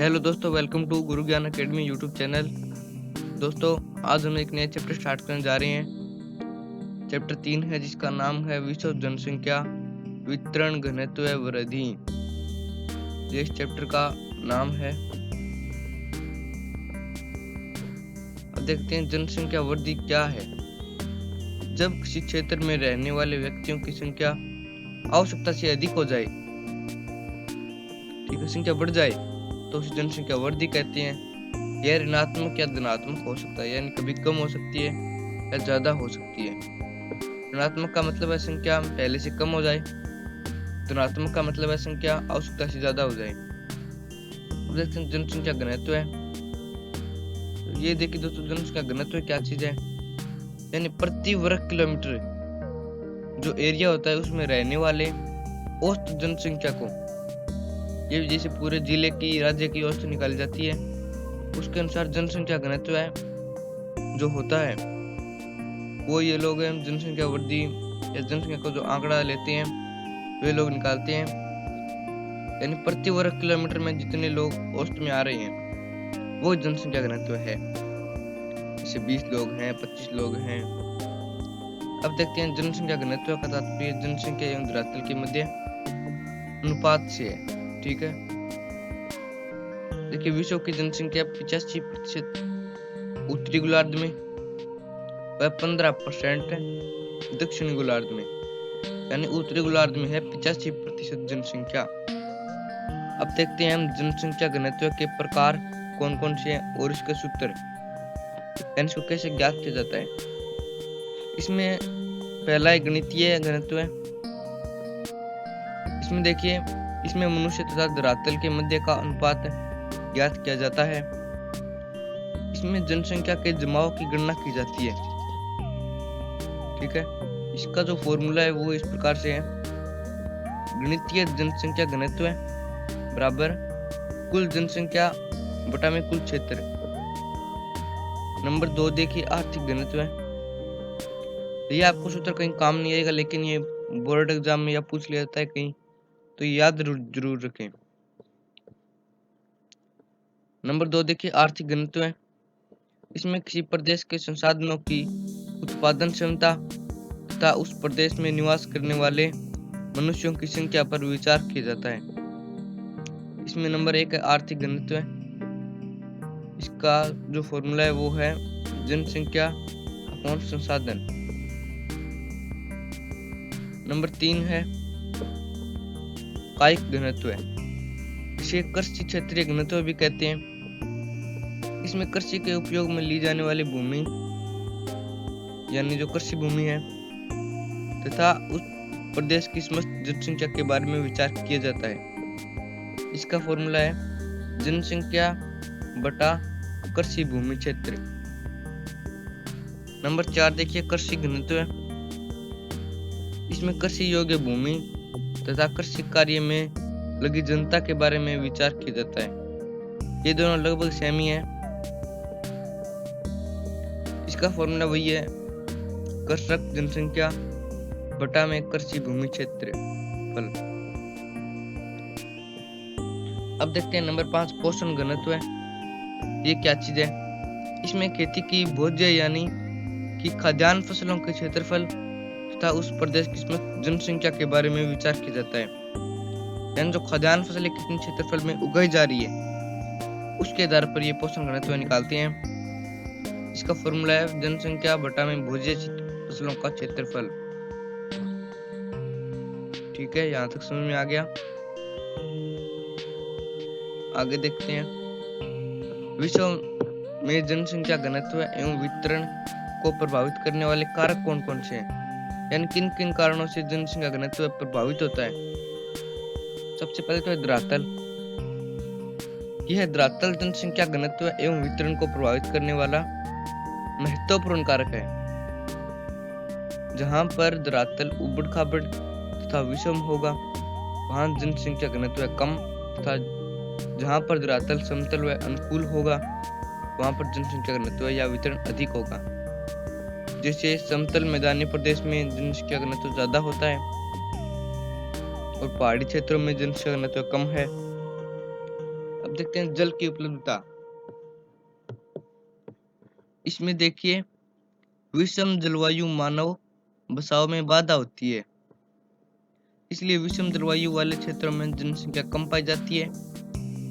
Hello दोस्तों, welcome to गुरु ज्ञान academy YouTube channel. दोस्तों, आज हम एक नया चैप्टर स्टार्ट करने जा रहे हैं। चैप्टर 3 है जिसका नाम है विश्व जनसंख्या वितरण घनत्व वृद्धि। ये इस चैप्टर का नाम है। अब देखते हैं जनसंख्या वृद्धि क्या है। जब किसी क्षेत्र में रहने वाले व्यक्तियों की संख्या आवश्यकता से अधिक हो जाए, ठीक है, संख्या बढ़ जाए तो उसे जनसंख्या वृद्धि कहते हैं। यह ऋणात्मक या धनात्मक हो सकता है, यानी कभी कम हो सकती है या ज्यादा हो सकती है। ऋणात्मक का मतलब है संख्या पहले से कम हो जाए, धनात्मक का मतलब है संख्या आवश्यकता से ज्यादा हो जाए। देखते हैं जनसंख्या घनत्व है। तो ये देखिए दोस्तों, जनसंख्या घनत्व क्या चीज है, यानी प्रति वर्ग किलोमीटर जो एरिया होता है उसमें रहने वाले औसत जनसंख्या को, ये जैसे पूरे जिले की राज्य की औसत निकाली जाती है, उसके अनुसार जनसंख्या घनत्व है जो होता है वो ये लोग हैं जनसंख्या वृद्धि या जनसंख्या को जो आंकड़ा लेते हैं वे लोग निकालते हैं। यानी प्रति वर्ग किलोमीटर में जितने लोग औसत में आ रहे हैं वो जनसंख्या घनत्व है। जैसे 20 लोग हैं, 25 लोग हैं। अब देखते हैं जनसंख्या घनत्व का तात्पर्य जनसंख्या एवं धरातल के मध्य अनुपात से है। ठीक है, देखिए विश्व की जनसंख्या 85% उत्तरी गोलार्ध में व 15% दक्षिणी गोलार्ध में, यानी उत्तरी गोलार्ध में है 85% जनसंख्या। अब देखते हैं हम जनसंख्या घनत्व के प्रकार कौन कौन से हैं और इसका सूत्र, यानी इसको कैसे ज्ञात किया जाता है। इसमें पहला एक गणितीय घनत्व है। इसमें देखिए, इसमें मनुष्य तथा धरातल के मध्य का अनुपात ज्ञात किया जाता है। इसमें जनसंख्या के जमाव की गणना की जाती है। ठीक है, इसका जो फॉर्मूला है वो इस प्रकार से है। गणितीय जनसंख्या घनत्व बराबर कुल जनसंख्या बटा में कुल क्षेत्र। नंबर 2 देखिए आर्थिक घनत्व है। ये आपको सूत्र कहीं काम नहीं आएगा, लेकिन ये बोर्ड एग्जाम में या पूछ लिया जाता है कहीं, तो याद जरूर रखें। नंबर 2 देखिए आर्थिक घनत्व है। इसमें किसी प्रदेश के संसाधनों की उत्पादन क्षमता तथा उस प्रदेश में निवास करने वाले मनुष्यों की संख्या पर विचार किया जाता है। इसमें नंबर 1 है आर्थिक घनत्व है। इसका जो फॉर्मूला है वो है जनसंख्या अपॉन संसाधन। नंबर 3 है कायिक घनत्व है। इसे कृषि क्षेत्रीय घनत्व भी कहते हैं। इसमें कृषि के उपयोग में ली जाने वाली भूमि, यानी जो कृषि भूमि है, तथा उस प्रदेश की समस्त जनसंख्या के बारे में विचार किया जाता है। इसका फॉर्मूला है जनसंख्या बटा कृषि भूमि क्षेत्र। नंबर 4 देखिए कृषि घनत्व है। इसमें कृषि योग्य भूमि तथा कृषि कार्य में लगी जनता के बारे में विचार किया जाता है। ये दोनों लगभग सेम ही है। इसका फॉर्मूला वही है कृषक जनसंख्या बटा में कृषि भूमि क्षेत्र फल। अब देखते हैं नंबर 5 पोषण घनत्व है। ये क्या चीज है, इसमें खेती की भोज्य यानी कि खाद्यान्न फसलों के क्षेत्रफल तथा उस प्रदेश की जनसंख्या के बारे में विचार किया जाता है। यानी जो खाद्यान्न फसलें कितने क्षेत्रफल में उगाई जा रही है उसके आधार पर ये पोषण घनत्व निकालते हैं। इसका फॉर्मूला है जनसंख्या बटा में भोज्य फसलों का क्षेत्रफल। ठीक है, यहाँ तक समझ में आ गया। आगे देखते हैं विश्व में जनसंख्या घनत्व एवं वितरण को प्रभावित करने वाले कारक कौन कौन से हैं, यानी किन किन कारणों से जनसंख्या घनत्व प्रभावित होता है। सबसे पहले तो है धरातल। यह धरातल जनसंख्या घनत्व एवं वितरण को प्रभावित करने वाला महत्वपूर्ण कारक है। जहां पर धरातल उबड़ खाबड़ तथा विषम होगा वहां जनसंख्या घनत्व कम, तथा जहां पर धरातल समतल व अनुकूल होगा वहां पर जनसंख्या घनत्व या वितरण अधिक होगा। जैसे समतल मैदानी प्रदेश में जनसंख्या घनत्व ज्यादा होता है और पहाड़ी क्षेत्रों में जनसंख्या घनत्व कम है। अब अब देखते हैं जल की उपलब्धता। इसमें देखिए विषम जलवायु मानव बसाव में बाधा होती है, इसलिए विषम जलवायु वाले क्षेत्रों में जनसंख्या कम पाई जाती है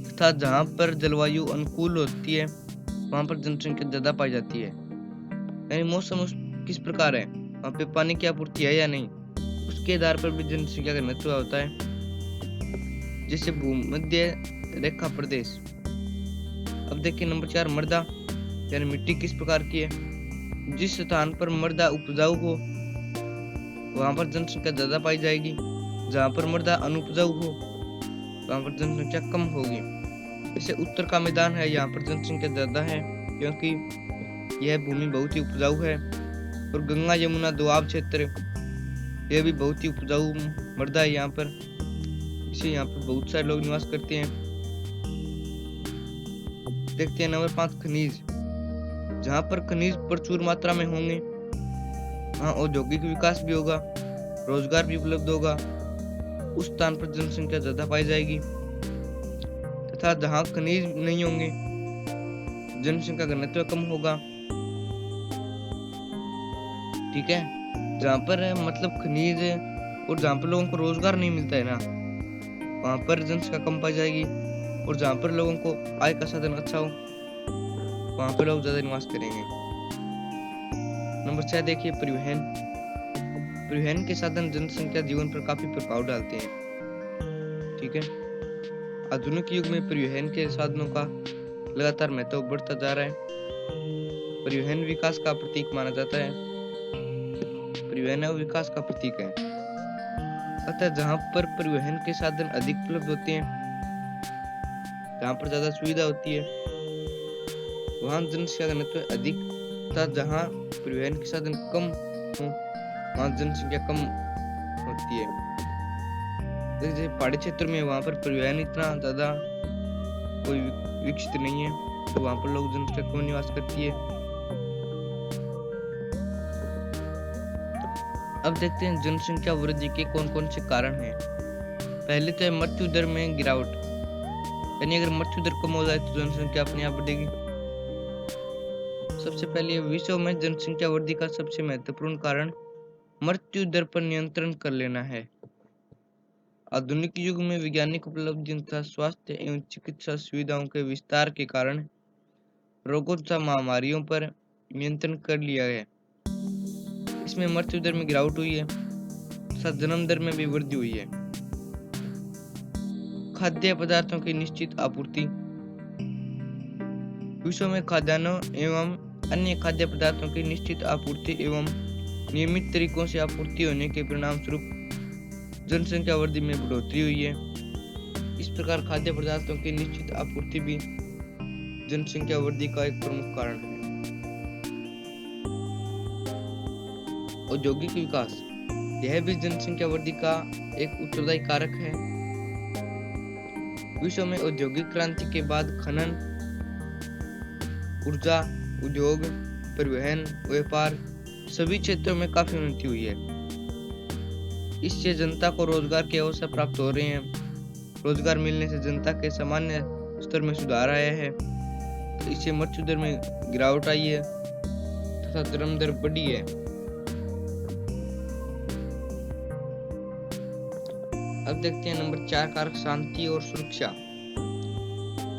तथा जहाँ पर जलवायु अनुकूल होती है वहाँ पर जनसंख्या ज्यादा पाई जाती है। यानी मौसम किस प्रकार है, वहाँ पे पानी की आपूर्ति है या नहीं, उसके आधार पर भी जनसंख्या का घनत्व होता है। जैसे भूमध्य रेखा प्रदेश। अब देखिए नंबर 4 मृदा यानी मिट्टी किस प्रकार की है। जिस स्थान पर मृदा उपजाऊ हो वहां पर जनसंख्या ज्यादा पाई जाएगी, जहां पर मृदा अनुपजाऊ हो वहां पर जनसंख्या कम होगी। जैसे उत्तर का मैदान है, यहाँ पर जनसंख्या ज्यादा है क्योंकि यह भूमि बहुत ही उपजाऊ है। और गंगा यमुना दोआब क्षेत्र यह भी बहुत ही उपजाऊ मृदा है यहाँ पर, इसे यहाँ पर बहुत सारे लोग निवास करते हैं। देखते हैं नंबर 5 खनिज। जहाँ पर खनिज प्रचुर मात्रा में होंगे वहाँ औद्योगिक विकास भी होगा, रोजगार भी उपलब्ध होगा, उस स्थान पर जनसंख्या ज्यादा पाई जाएगी। तथा जहाँ खनिज नहीं होंगे जनसंख्या घनत्व कम होगा। ठीक है, जहाँ पर मतलब खनिज और जहाँ पर लोगों को रोजगार नहीं मिलता है ना वहाँ पर जनसंख्या कम पाई जाएगी, और जहाँ पर लोगों को आय का साधन अच्छा हो वहाँ पर लोग ज्यादा निवास करेंगे। नंबर 6 देखिए परिवहन। परिवहन के साधन जनसंख्या जीवन पर काफी प्रभाव डालते हैं। ठीक है, आधुनिक युग में परिवहन के साधनों का लगातार महत्व बढ़ता जा रहा है। परिवहन विकास का प्रतीक माना जाता है, परिवहन विकास का प्रतीक है। अतः जहाँ पर परिवहन के साधन अधिक उपलब्ध होते हैं, जहाँ पर ज्यादा सुविधा होती है वहाँ जनसंख्या घनत्व अधिक, तथा जहाँ परिवहन के साधन कम हो वहाँ जनसंख्या कम होती है। जैसे पहाड़ी क्षेत्र में वहाँ पर परिवहन इतना ज्यादा कोई विकसित नहीं है, तो वहाँ पर लोग जनसंख्या कम निवास करती है। अब देखते हैं जनसंख्या वृद्धि के कौन कौन से कारण हैं। पहले तो है मृत्यु दर में गिरावट, यानी अगर मृत्यु दर कम हो जाए तो जनसंख्या अपने आप बढ़ेगी। सबसे पहले विश्व में जनसंख्या वृद्धि का सबसे महत्वपूर्ण कारण मृत्यु दर पर नियंत्रण कर लेना है। आधुनिक युग में वैज्ञानिक उपलब्धियों तथा स्वास्थ्य एवं चिकित्सा सुविधाओं के विस्तार के कारण रोगों तथा महामारियों पर नियंत्रण कर लिया है। इसमें मृत्यु दर में गिरावट हुई है तथा जन्म दर में भी वृद्धि हुई है। खाद्य पदार्थों की निश्चित आपूर्ति। विश्व में खाद्यान्नों एवं अन्य खाद्य पदार्थों की निश्चित आपूर्ति एवं नियमित तरीकों से आपूर्ति होने के परिणाम स्वरूप जनसंख्या वृद्धि में बढ़ोतरी हुई है। इस प्रकार खाद्य पदार्थों की निश्चित आपूर्ति भी जनसंख्या वृद्धि का एक प्रमुख कारण है। औद्योगिक विकास, यह भी जनसंख्या वृद्धि का एक उत्तरदायी कारक है। विश्व में औद्योगिक क्रांति के बाद खनन, ऊर्जा, उद्योग, परिवहन, व्यापार सभी क्षेत्रों में काफी उन्नति हुई है। इससे जनता को रोजगार के अवसर प्राप्त हो रहे हैं। रोजगार मिलने से जनता के सामान्य स्तर में सुधार आया है, तो इससे मृत्यु दर में गिरावट आई है तथा जन्म दर बढ़ी है। अब देखते हैं नंबर 4 कारक शांति और सुरक्षा।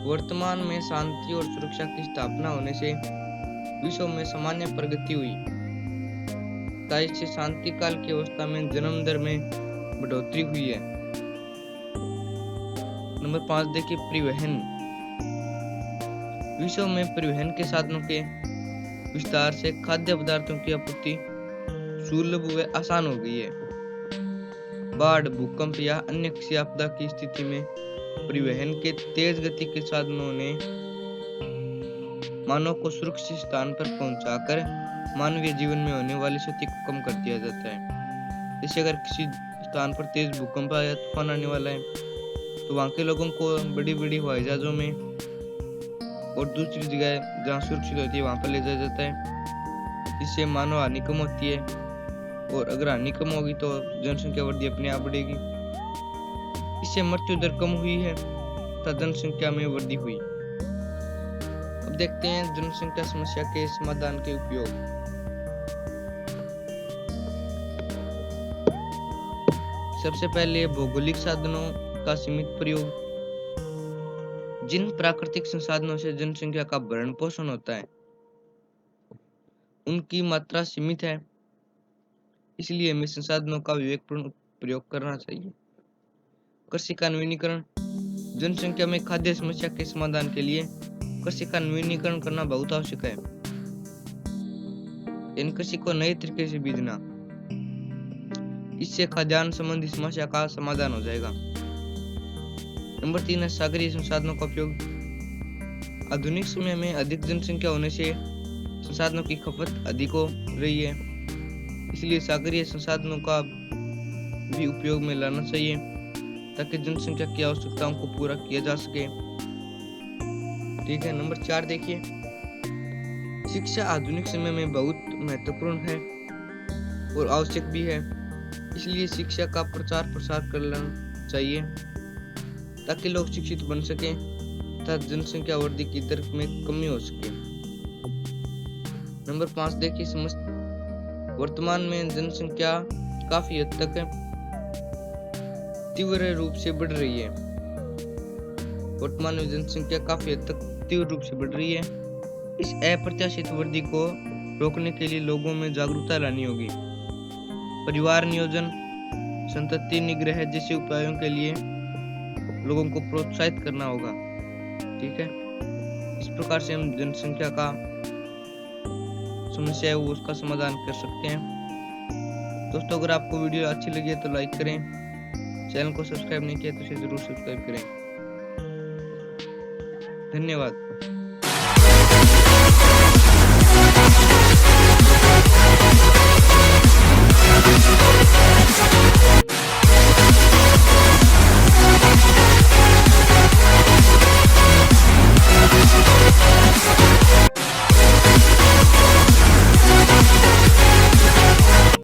वर्तमान में शांति और सुरक्षा की स्थापना होने से विश्व में सामान्य प्रगति हुई, तथा इससे शांति काल की अवस्था में जन्म दर में बढ़ोतरी हुई है। नंबर 5 देखिए परिवहन। विश्व में परिवहन के साधनों के विस्तार से खाद्य पदार्थों की आपूर्ति सुलभ व आसान हो गई है। बाढ़, भूकंप या अन्य किसी आपदा की स्थिति में परिवहन के तेज गति के साधनों ने मानव को सुरक्षित स्थान पर पहुंचाकर मानवीय जीवन में होने वाली क्षति को कम कर दिया जाता है। जैसे अगर किसी स्थान पर तेज भूकंप या तूफान आने वाला है तो वहां के लोगों को बड़ी बड़ी हवाई जहाजों में और दूसरी जगह जहाँ सुरक्षित होती है वहां पर ले जाया जाता है, जिससे मानव हानि कम होती है। और अगर हानि कम होगी तो जनसंख्या वृद्धि अपने आप बढ़ेगी। इससे मृत्यु दर कम हुई है तथा जनसंख्या में वृद्धि हुई। अब देखते हैं जनसंख्या समस्या के समाधान के उपयोग। सबसे पहले भौगोलिक साधनों का सीमित प्रयोग। जिन प्राकृतिक संसाधनों से जनसंख्या का भरण पोषण होता है उनकी मात्रा सीमित है, इसलिए हमें संसाधनों का विवेकपूर्ण प्रयोग करना चाहिए। कृषि का नवीनीकरण। जनसंख्या में खाद्य समस्या के समाधान के लिए कृषि का नवीनीकरण करना बहुत आवश्यक है। इन कृषि को नए तरीके से बीजना, इससे खाद्यान्न संबंधी समस्या का समाधान हो जाएगा। नंबर 3 है सागरीय संसाधनों का उपयोग। आधुनिक समय में अधिक जनसंख्या होने से संसाधनों की खपत अधिक हो रही है, इसलिए सागरीय संसाधनों का भी उपयोग में लाना चाहिए ताकि जनसंख्या की आवश्यकताओं को पूरा किया जा सके। ठीक है, नंबर 4 देखिए, शिक्षा आधुनिक समय में बहुत महत्वपूर्ण है और आवश्यक भी है, इसलिए शिक्षा का प्रचार प्रसार करना चाहिए ताकि लोग शिक्षित बन सकें तथा जनसंख्या वृद्धि की दर में कमी हो सके। नंबर 5 देखिए, वर्तमान में जनसंख्या काफी हद तक तीव्र रूप से बढ़ रही है। वर्तमान में जनसंख्या काफी हद तक तीव्र रूप से बढ़ रही है। इस अप्रत्याशित वृद्धि को रोकने के लिए लोगों में जागरूकता लानी होगी। परिवार नियोजन, संतति निग्रह जैसे उपायों के लिए लोगों को प्रोत्साहित करना होगा। ठीक है, इस प्रकार से हम जनसंख्या का समस्या है वो उसका समाधान कर सकते हैं। दोस्तों, अगर आपको वीडियो अच्छी लगी है तो लाइक करें, चैनल को सब्सक्राइब नहीं किया तो इसे जरूर सब्सक्राइब करें। धन्यवाद।